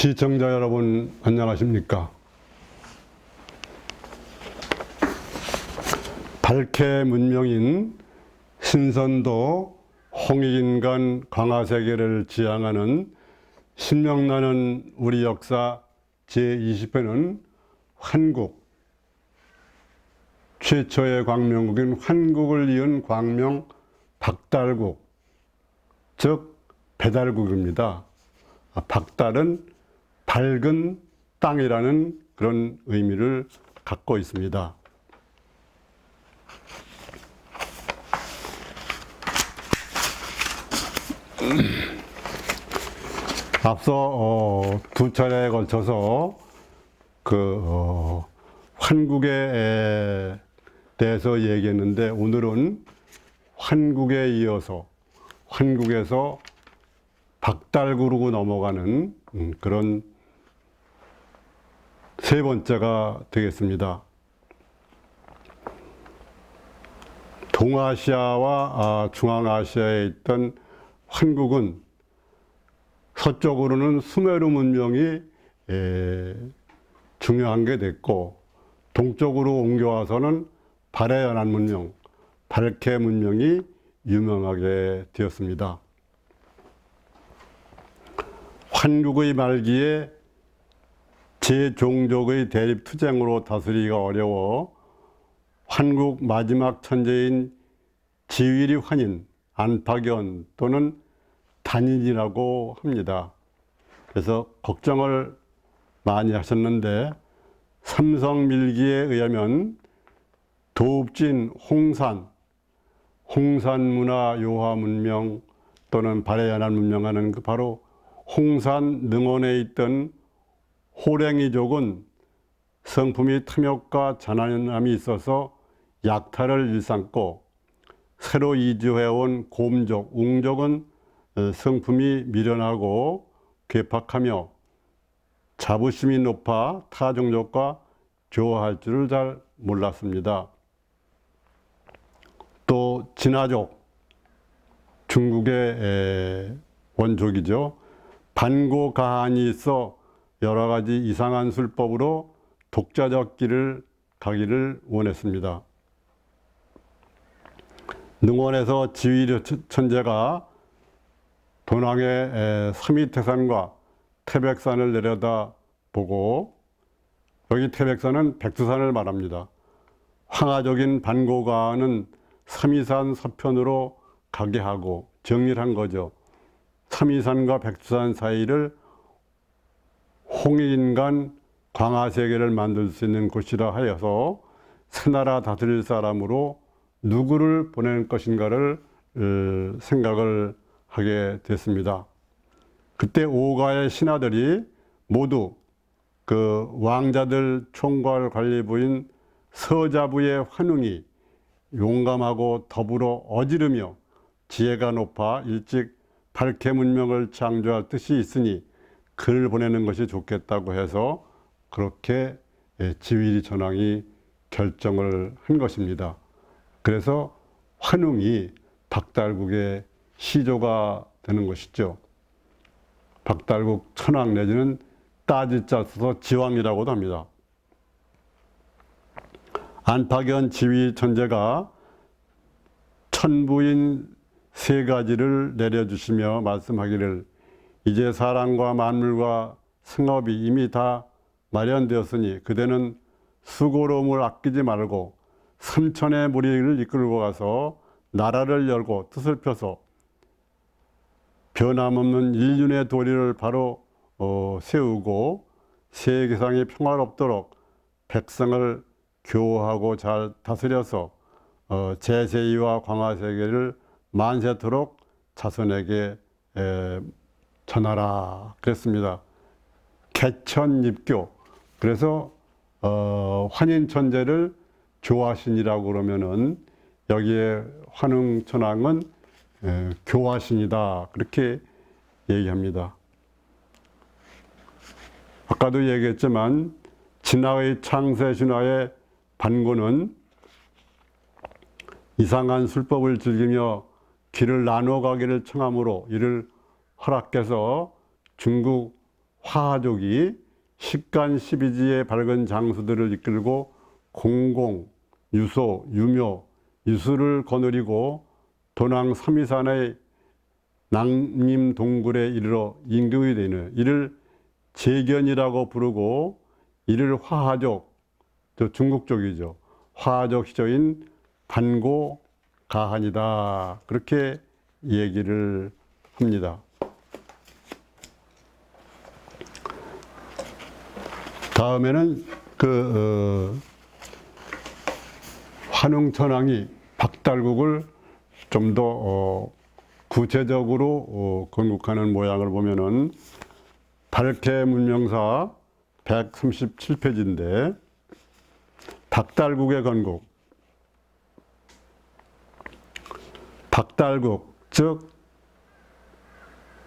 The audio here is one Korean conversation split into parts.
시청자 여러분 안녕하십니까? 발해 문명인 신선도 홍익인간 광화세계를 지향하는 신명나는 우리 역사 제20회는 환국, 최초의 광명국인 환국을 이은 광명 박달국, 즉 배달국입니다. 박달은 밝은 땅이라는 그런 의미를 갖고 있습니다. 앞서 두 차례에 걸쳐서 환국에 대해서 얘기했는데, 오늘은 환국에 이어서 환국에서 박달구로 넘어가는 그런 세 번째가 되겠습니다. 동아시아와 중앙아시아에 있던 환국은 서쪽으로는 수메르 문명이 중요한 게 됐고, 동쪽으로 옮겨와서는 발해연안 문명, 발해 문명이 유명하게 되었습니다. 환국의 말기에 제종족의 대립투쟁으로 다스리기가 어려워 환국 마지막 천재인 지위리 환인, 안팎연 또는 단인이라고 합니다. 그래서 걱정을 많이 하셨는데, 삼성밀기에 의하면 도읍진 홍산 요하 문명 또는 발해연안 문명하는 바로 홍산 능원에 있던 호랭이족은 성품이 탐욕과 잔인함이 있어서 약탈을 일삼고, 새로 이주해온 곰족, 웅족은 성품이 미련하고 괴팍하며 자부심이 높아 타 종족과 조화할 줄을 잘 몰랐습니다. 또 진화족, 중국의 원족이죠. 반고가한이 있어 여러 가지 이상한 술법으로 독자적 길을 가기를 원했습니다. 능원에서 지위리 천재가 도낭의 서미태산과 태백산을 내려다보고, 여기 태백산은 백두산을 말합니다. 황하족인 반고가한은 서미산 서편으로 가게 하고 정리를 한 거죠. 서미산과 백두산 사이를 홍익인간 광화세계를 만들 수 있는 곳이라 하여서 새나라 다스릴 사람으로 누구를 보낼 것인가를 생각을 하게 됐습니다. 그때 오가의 신하들이 모두 그 왕자들 총괄 관리부인 서자부의 환웅이 용감하고 더불어 어지르며 지혜가 높아 일찍 발해 문명을 창조할 뜻이 있으니 그를 보내는 것이 좋겠다고 해서 그렇게 지위리 전왕이 결정을 한 것입니다. 그래서 환웅이 박달국의 시조가 되는 것이죠. 박달국 천왕 내지는 따지자 써서 지왕이라고도 합니다. 안팎연 지위 천재가 천부인 세 가지를 내려주시며 말씀하기를, 이제 사람과 만물과 승업이 이미 다 마련되었으니 그대는 수고로움을 아끼지 말고 삼천의 무리를 이끌고 가서 나라를 열고 뜻을 펴서 변함없는 인륜의 도리를 바로 세우고 세계상이 평화롭도록 백성을 교화하고 잘 다스려서 제세이와 광화세계를 만세토록 자손에게 전하라 그랬습니다. 개천입교, 그래서 환인천재를 교화신이라고 그러면은 여기에 환웅천왕은 교화신이다 그렇게 얘기합니다. 아까도 얘기했지만 진화의 창세신화의 반고는 이상한 술법을 즐기며 길을 나눠 가기를 청함으로 이를 허락해서 중국 화족이 식간 12지의 밝은 장수들을 이끌고 공공, 유소, 유묘, 유수를 거느리고 도낭 삼위산의 낭림 동굴에 이르러 임금이 되는 이를 제견이라고 부르고 이를 화하족, 저 중국 쪽이죠. 화하족 시조인 반고 가한이다. 그렇게 얘기를 합니다. 다음에는 환웅천왕이 박달국을 좀 더 구체적으로 건국하는 모양을 보면은 발해 문명사 137페이지인데 박달국의 건국. 박달국, 즉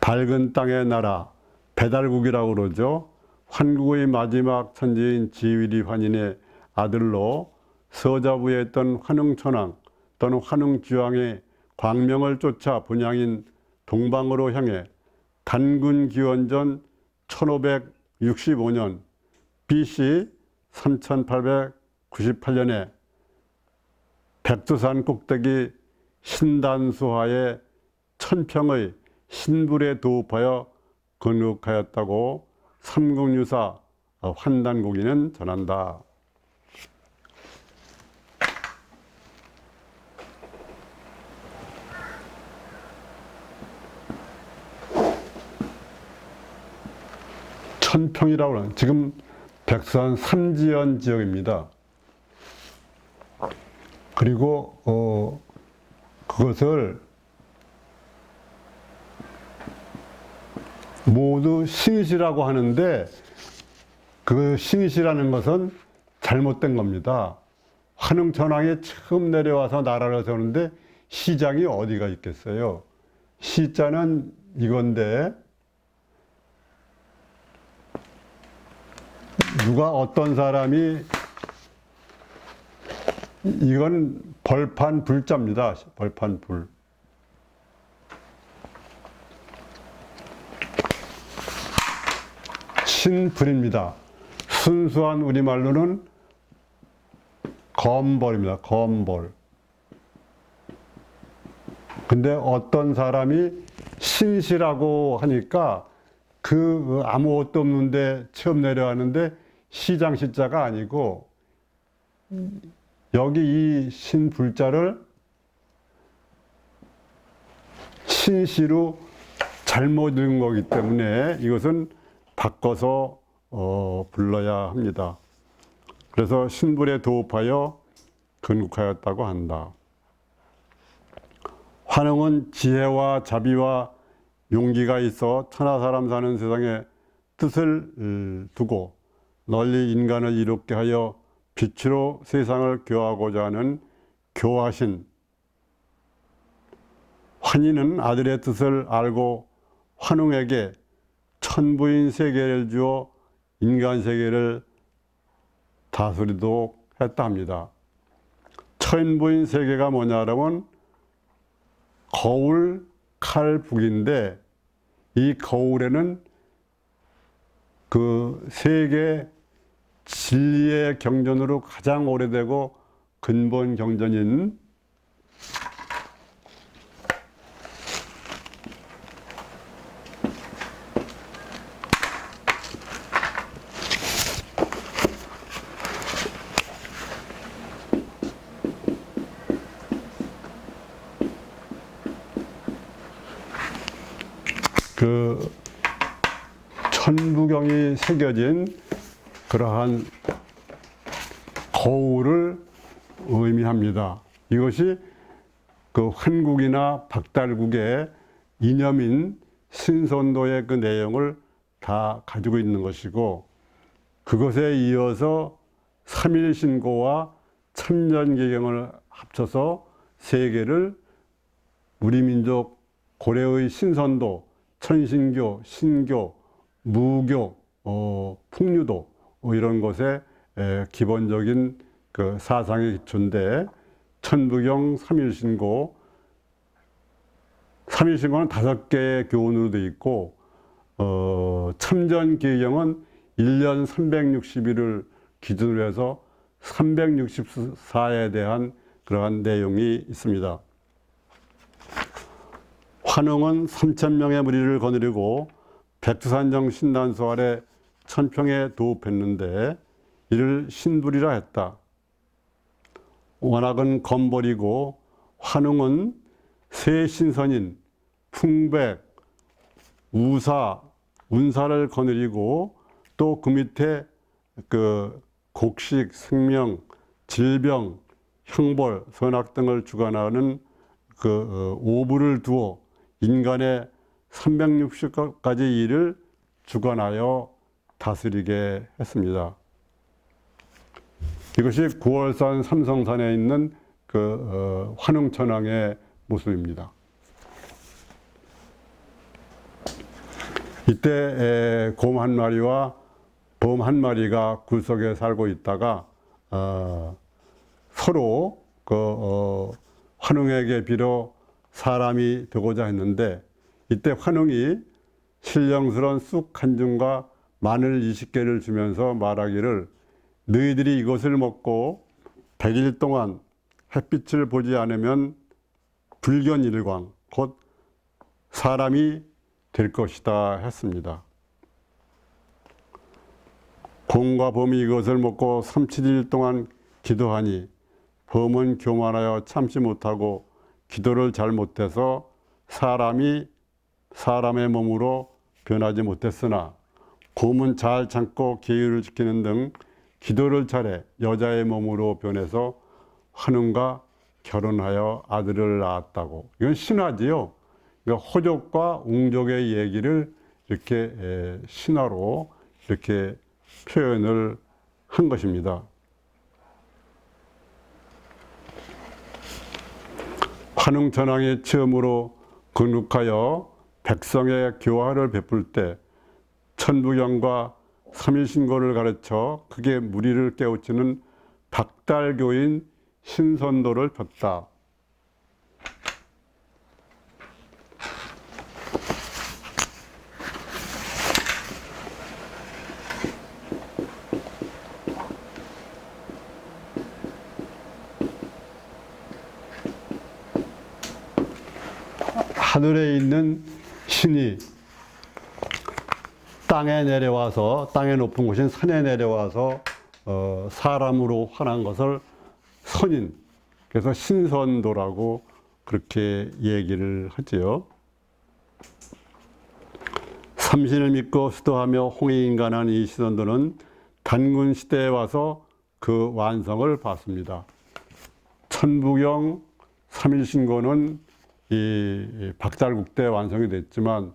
밝은 땅의 나라, 배달국이라고 그러죠. 환국의 마지막 천지인 지위리 환인의 아들로 서자부에 있던 환웅천왕 또는 환웅지왕의 광명을 쫓아 분양인 동방으로 향해 단군 기원전 1565년 BC 3898년에 백두산 꼭대기 신단수하에 천평의 신불에 도읍하여 건국하였다고 삼국유사 환단고기는 전한다. 천평이라고 하는 지금 백두산 삼지연 지역입니다. 그리고 그것을 모두 신시라고 하는데 그 신시라는 것은 잘못된 겁니다. 환웅천왕이 처음 내려와서 나라를 세우는데 시장이 어디가 있겠어요? 시자는 이건데 누가 어떤 사람이 이건 벌판 불자입니다. 벌판 불. 신불입니다. 순수한 우리말로는 검벌입니다. 검벌. 근데 어떤 사람이 신시라고 하니까 그 아무것도 없는데 처음 내려왔는데 시장 시자가 아니고 여기 이 신불자를 신시로 잘못 읽은 거기 때문에 이것은 바꿔서 불러야 합니다. 그래서 신불에 도읍하여 건국하였다고 한다. 환웅은 지혜와 자비와 용기가 있어 천하 사람 사는 세상에 뜻을 두고 널리 인간을 이롭게 하여 빛으로 세상을 교화하고자 하는 교화신. 환희는 아들의 뜻을 알고 환웅에게 천부인 세계를 주어 인간 세계를 다스리도록 했다 합니다. 천부인 세계가 뭐냐라면 거울, 칼, 북인데 이 거울에는 그 세계 진리의 경전으로 가장 오래되고 근본 경전인 그 천부경이 새겨진 그러한 거울을 의미합니다. 이것이 그 환국이나 박달국의 이념인 신선도의 그 내용을 다 가지고 있는 것이고 그것에 이어서 삼일신고와 천년개경을 합쳐서 세 개를 우리 민족 고려의 신선도, 천신교, 신교, 무교, 풍류도 이런 것에 기본적인 그 사상의 기초인데 천부경, 삼일신고, 삼일신고는 5개의 교훈으로 되어 있고 참전기경은 1년 360일을 기준으로 해서 364에 대한 그러한 내용이 있습니다. 환웅은 3,000명의 무리를 거느리고 백두산정 신단수 아래 천평에 도읍했는데 이를 신불이라 했다. 원악은 검벌이고 환웅은 세 신선인 풍백, 우사, 운사를 거느리고 또 그 밑에 그 곡식, 생명, 질병, 형벌, 선악 등을 주관하는 그 오부를 두어 인간의 360가지 일을 주관하여 다스리게 했습니다. 이것이 구월산 삼성산에 있는 그 환웅천왕의 모습입니다. 이때 곰 한 마리와 범 한 마리가 굴속에 살고 있다가 서로 그 환웅에게 빌어 사람이 되고자 했는데 이때 환웅이 신령스러운 쑥 한 줌과 마늘 20개를 주면서 말하기를 너희들이 이것을 먹고 100일 동안 햇빛을 보지 않으면 불견일광 곧 사람이 될 것이다 했습니다. 곰과 범이 이것을 먹고 37일 동안 기도하니 범은 교만하여 참지 못하고 기도를 잘 못해서 사람의 몸으로 변하지 못했으나 곰은 잘 참고 계율을 지키는 등 기도를 잘해 여자의 몸으로 변해서 환웅과 결혼하여 아들을 낳았다고. 이건 신화지요. 그러니까 호족과 웅족의 얘기를 이렇게 신화로 이렇게 표현을 한 것입니다. 환웅천왕이 처음으로 건국하여 백성의 교화를 베풀 때 천부경과 삼일신고를 가르쳐 크게 무리를 깨우치는 박달교인 신선도를 폈다. 하늘에 있는 신이 땅에 내려와서 땅의 높은 곳인 산에 내려와서 사람으로 환한 것을 선인, 그래서 신선도라고 그렇게 얘기를 하지요. 삼신을 믿고 수도하며 홍익인간한 이 신선도는 단군 시대에 와서 그 완성을 봤습니다. 천부경 삼일신고는 이 박달국 때 완성이 됐지만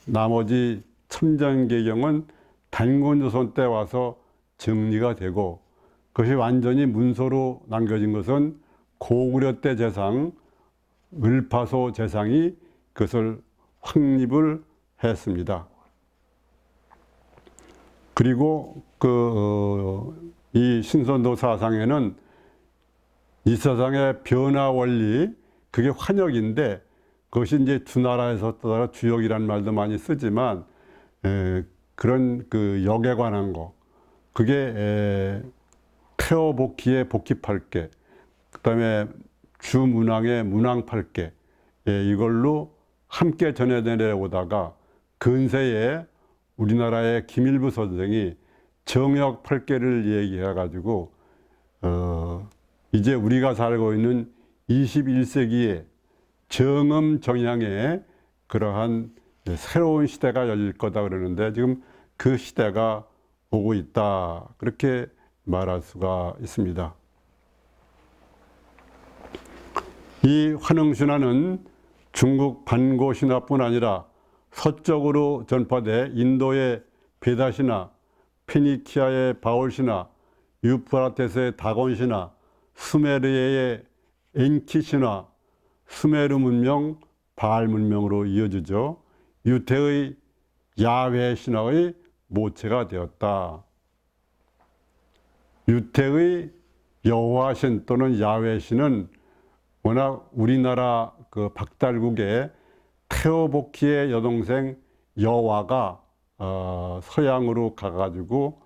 나머지 첨전계경은 단군조선 때 와서 정리가 되고 그것이 완전히 문서로 남겨진 것은 고구려 때 재상 을파소 재상이 그것을 확립을 했습니다. 그리고 이 신선도 사상에는 이 세상의 변화 원리, 그게 환역인데 그것이 이제 두 나라에서 따라 주역이라는 말도 많이 쓰지만 그런 그 역에 관한 거, 그게 태어복희의 복희8개, 그다음에 주문왕의 문왕8개, 이걸로 함께 전해 내려오다가 근세에 우리나라의 김일부 선생이 정역 8개를 얘기해 가지고 이제 우리가 살고 있는 21세기에 정음 정향의 그러한 새로운 시대가 열릴 거다 그러는데 지금 그 시대가 오고 있다, 그렇게 말할 수가 있습니다. 이 환웅신화는 중국 반고 신화뿐 아니라 서쪽으로 전파돼 인도의 베다신화, 페니키아의 바울신화, 유프라테스의 다곤신화, 수메르의 엔키신화, 수메르 문명, 바알 문명으로 이어지죠. 유태의 야훼 신화의 모체가 되었다. 유태의 여호와신 또는 야훼신은 워낙 우리나라 그 박달국의 태어복희의 여동생 여화가 서양으로 가가지고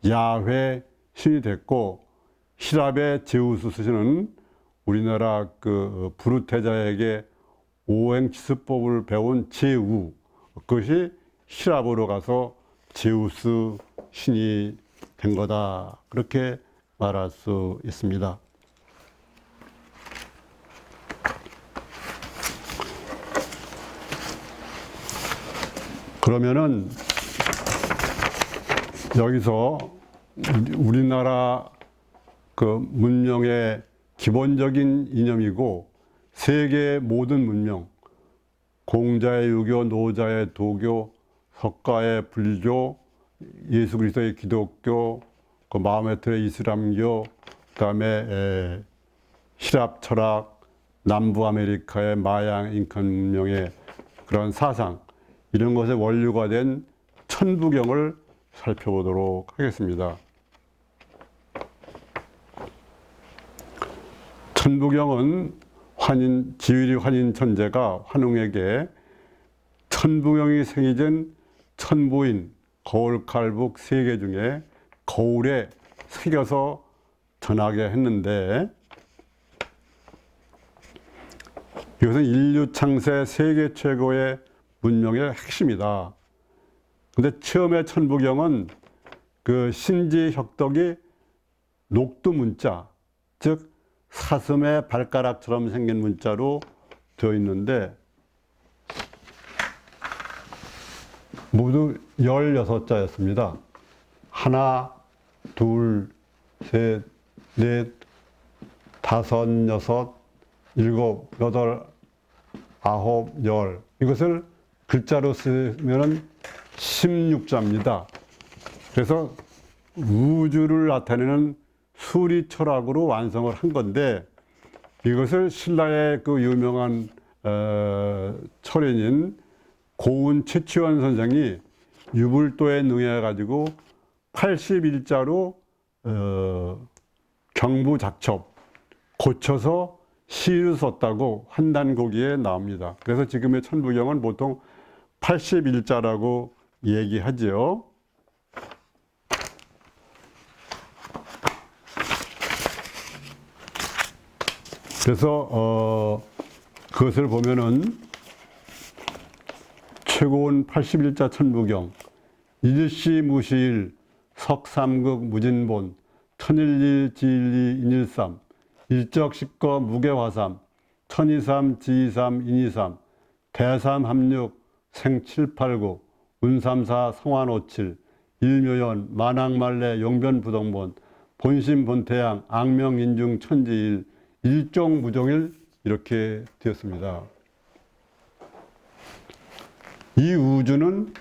야훼 신이 됐고, 히랍의 제우스 신은 우리나라 그 부르테자에게 오행치수법을 배운 제우, 그것이 히랍으로 가서 제우스 신이 된 거다, 그렇게 말할 수 있습니다. 그러면은 여기서 우리나라 그 문명의 기본적인 이념이고 세계의 모든 문명, 공자의 유교, 노자의 도교, 석가의 불교, 예수 그리스도의 기독교, 그 마호메트의 이슬람교, 그다음에 히랍 철학, 남부 아메리카의 마양 잉카 문명의 그런 사상, 이런 것의 원류가 된 천부경을 살펴보도록 하겠습니다. 천부경은 지위리 환인 천재가 환웅에게 천부경이 생기진 천부인 거울칼북 3개 중에 거울에 새겨서 전하게 했는데, 이것은 인류 창세 세계 최고의 문명의 핵심이다. 근데 처음에 천부경은 그 신지 혁덕이 녹두 문자, 즉 사슴의 발가락처럼 생긴 문자로 되어 있는데 모두 16자였습니다. 하나, 둘, 셋, 넷, 다섯, 여섯, 일곱, 여덟, 아홉, 열. 이것을 글자로 쓰면 16자입니다. 그래서 우주를 나타내는 수리 철학으로 완성을 한 건데, 이것을 신라의 그 유명한 철인인 고운 최치원 선생이 유불도에 능해 가지고 81자로 경부작첩 고쳐서 시를 썼다고 한단고기에 나옵니다. 그래서 지금의 천부경은 보통 81자라고 얘기하죠. 그래서 그것을 보면은 최고운 81자 천부경, 일시 무시일, 석삼극 무진본, 천일일 지일리 인일삼, 일적십거 무게화삼, 천이삼 지이삼 인이삼, 대삼합육 생칠팔구, 운삼사 성환오칠, 일묘연 만왕말래 용변부동본, 본심본태양 악명인중 천지일, 일종무종일, 이렇게 되었습니다. 이 우주는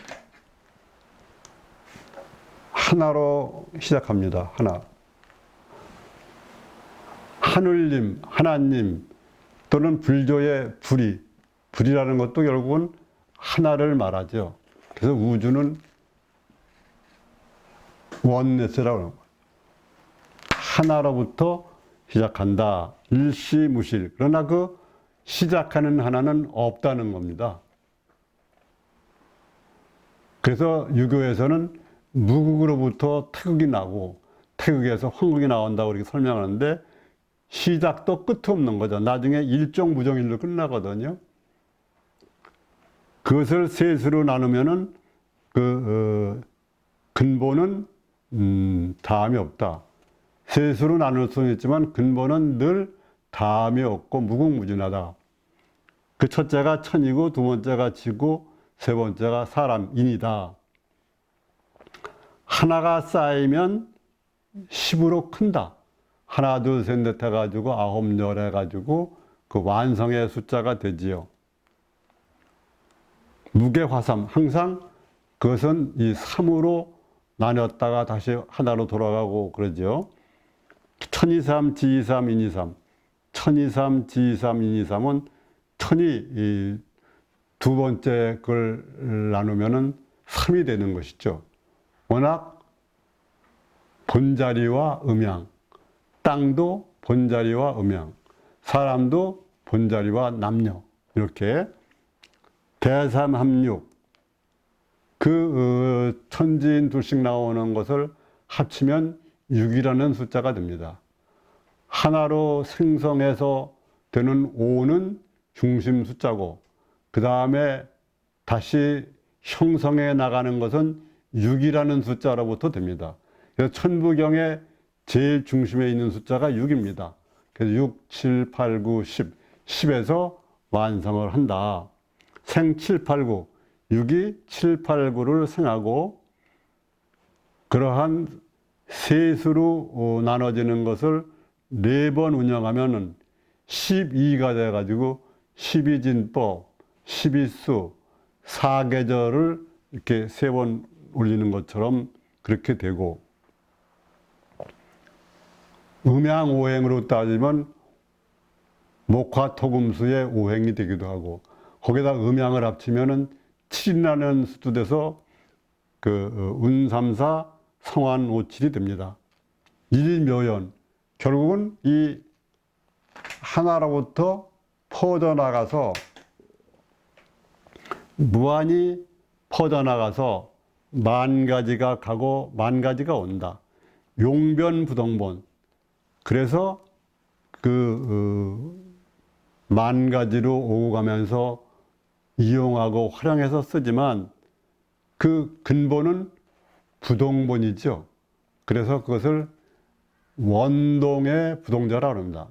하나로 시작합니다. 하나. 하늘님, 하나님, 또는 불교의 불이라는 것도 결국은 하나를 말하죠. 그래서 우주는 원네스라고 하는 거예요. 하나로부터 시작한다. 일시무실. 그러나 그 시작하는 하나는 없다는 겁니다. 그래서 유교에서는 무국으로부터 태극이 나고 태극에서 황국이 나온다고 이렇게 설명하는데, 시작도 끝도 없는 거죠. 나중에 일종무종일로 끝나거든요. 그것을 셋으로 나누면은 근본은 다음이 없다. 셋으로 나눌 수는 있지만 근본은 늘 다음이 없고 무궁무진하다. 그 첫째가 천이고, 두 번째가 지고, 세 번째가 사람인이다. 하나가 쌓이면 10으로 큰다. 하나, 둘, 셋, 넷 해가지고 9, 열 해가지고 그 완성의 숫자가 되지요. 무게화삼, 항상 그것은 이 3으로 나눴다가 다시 하나로 돌아가고 그러죠. 천이삼, 지이삼, 인이삼. 천이삼, 지이삼, 인이삼은 천이 이 두 번째 걸 나누면은 3이 되는 것이죠. 워낙 본자리와 음양, 땅도 본자리와 음양, 사람도 본자리와 남녀, 이렇게 대삼합육, 그 천지인 둘씩 나오는 것을 합치면 6이라는 숫자가 됩니다. 하나로 생성해서 되는 5는 중심 숫자고, 그 다음에 다시 형성해 나가는 것은 6이라는 숫자로부터 됩니다. 그래서 천부경의 제일 중심에 있는 숫자가 6입니다. 그래서 6, 7, 8, 9, 10, 10에서 완성을 한다. 생 7, 8, 9, 6이 7, 8, 9를 생하고, 그러한 셋으로 나눠지는 것을 4번 운영하면은 12가 돼가지고 12진법, 12수, 4계절을 이렇게 3번 올리는 것처럼 그렇게 되고, 음양오행으로 따지면 목화토금수의 오행이 되기도 하고, 거기다 음양을 합치면은 7이라는 수도 돼서 그 운삼사 성환오칠이 됩니다. 일묘연, 결국은 이 하나로부터 퍼져나가서 무한히 퍼져나가서 만 가지가 가고 만 가지가 온다. 용변부동본. 그래서 만 가지로 오고 가면서 이용하고 활용해서 쓰지만 그 근본은 부동본이죠. 그래서 그것을 원동의 부동자라고 합니다.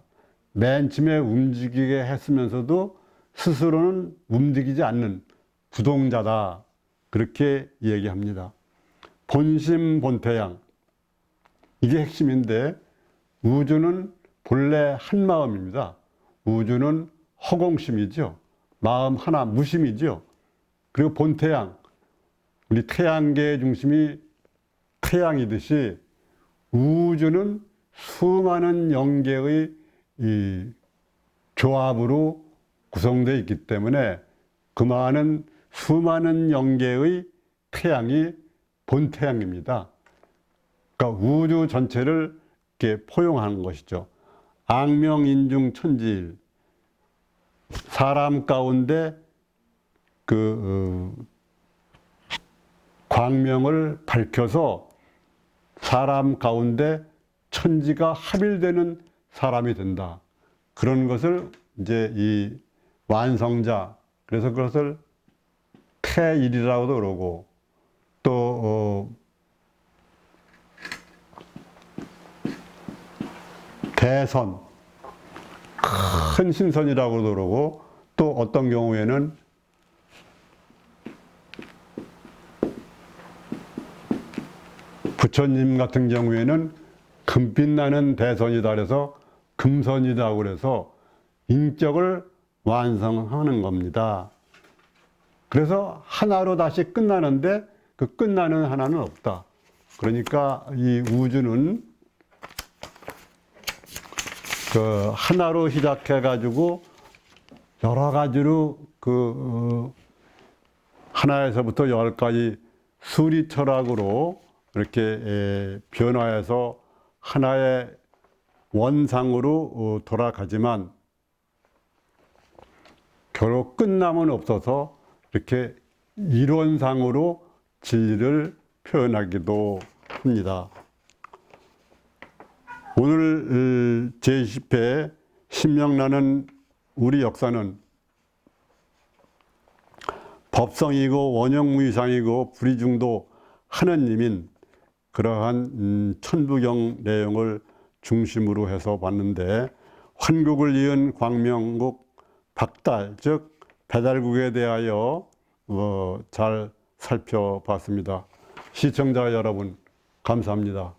맨 처음에 움직이게 했으면서도 스스로는 움직이지 않는 부동자다. 그렇게 얘기합니다. 본심 본태양. 이게 핵심인데, 우주는 본래 한 마음입니다. 우주는 허공심이죠. 마음 하나, 무심이죠. 그리고 본태양. 우리 태양계의 중심이 태양이듯이 우주는 수많은 영계의 이 조합으로 구성되어 있기 때문에 그 많은 수많은 영계의 태양이 본태양입니다. 그러니까 우주 전체를 이렇게 포용하는 것이죠. 악명인중 천지일. 사람 가운데 광명을 밝혀서 사람 가운데 천지가 합일되는 사람이 된다. 그런 것을 이제 이 완성자, 그래서 그것을 태일이라고도 그러고, 또 대선, 큰 신선이라고도 그러고, 또 어떤 경우에는 부처님 같은 경우에는 금빛 나는 대선이다 그래서 금선이다 그래서 인격을 완성하는 겁니다. 그래서 하나로 다시 끝나는데 그 끝나는 하나는 없다. 그러니까 이 우주는 그 하나로 시작해 가지고 여러 가지로 하나에서부터 10가지 수리 철학으로 이렇게 변화해서 하나의 원상으로 돌아가지만 결국 끝남은 없어서 이렇게 이론상으로 진리를 표현하기도 합니다. 오늘 제10회 신명나는 우리 역사는 법성이고 원형무이상이고 불이중도 하느님인 그러한 천부경 내용을 중심으로 해서 봤는데, 환국을 이은 광명국 박달, 즉 배달국에 대하여 잘 살펴봤습니다. 시청자 여러분, 감사합니다.